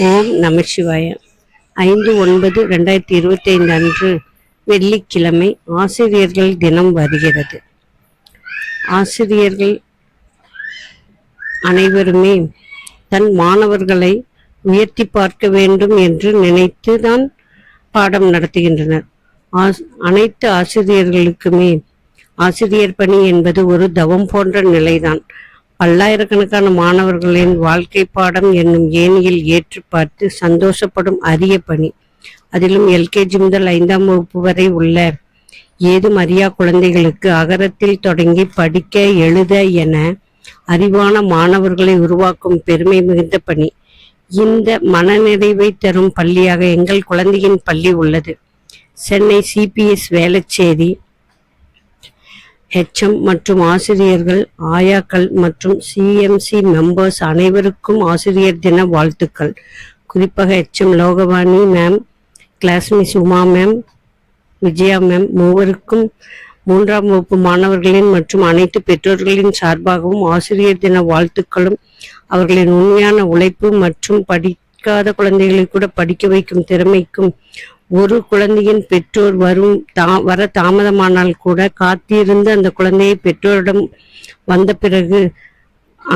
ஓம் நமசிவாய. 5/9/2025 அன்று வெள்ளிக்கிழமை ஆசிரியர்கள் தினம் வருகிறது. ஆசிரியர்கள் அனைவருமே தன் மாணவர்களை உயர்த்தி பார்க்க வேண்டும் என்று நினைத்து தான் பாடம் நடத்துகின்றனர். அனைத்து ஆசிரியர்களுக்குமே ஆசிரியர் பணி என்பது ஒரு தவம் போன்ற நிலைதான். பல்லாயிரக்கணக்கான மாணவர்களின் வாழ்க்கை பாடம் என்னும் ஏணியில் ஏற்று பார்த்து சந்தோஷப்படும் அரிய பணி. அதிலும் எல்கேஜி முதல் 5ஆம் வகுப்பு வரை உள்ள ஏதும் அறியா குழந்தைகளுக்கு அகரத்தில் தொடங்கி படிக்க எழுத என அறிவான மாணவர்களை உருவாக்கும் பெருமை மிகுந்த பணி. இந்த மனநிறைவை தரும் பள்ளியாக எங்கள் குழந்தையின் பள்ளி உள்ளது. சென்னை சிபிஎஸ் வேளச்சேரி HM மற்றும் ஆசிரியர்கள், ஆயாக்கள் மற்றும் சிஎம்சி மெம்பர்ஸ் அனைவருக்கும் ஆசிரியர் தின வாழ்த்துக்கள். குறிப்பாக HM Logavani ma'am, class miss Uma ma'am, Vijaya ma'am மூவருக்கும் 3ஆம் வகுப்பு மாணவர்களின் மற்றும் அனைத்து பெற்றோர்களின் சார்பாகவும் ஆசிரியர் தின வாழ்த்துக்களும். அவர்களின் உண்மையான உழைப்பு மற்றும் படிக்காத குழந்தைகளை கூட படிக்க வைக்கும் திறமைக்கும், ஒரு குழந்தையின் பெற்றோர் வர தாமதமானால் கூட காத்திருந்து அந்த குழந்தையை பெற்றோரிடம் வந்த பிறகு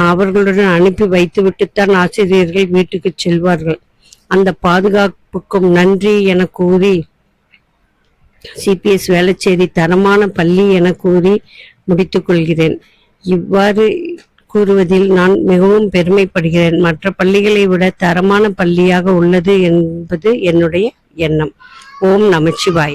அவர்களுடன் அனுப்பி வைத்துவிட்டுத்தான் ஆசிரியர்கள் வீட்டுக்கு செல்வார்கள். அந்த பாதுகாப்புக்கும் நன்றி என கூறி சிபிஎஸ் வேளச்சேரி தரமான பள்ளி என கூறி முடித்துக் கொள்கிறேன். இவ்வாறு கூறுவதில் நான் மிகவும் பெருமைப்படுகிறேன். மற்ற பள்ளிகளை விட தரமான பள்ளியாக உள்ளது என்பது என்னுடைய எண்ணம். ஓம் நமசிவாய.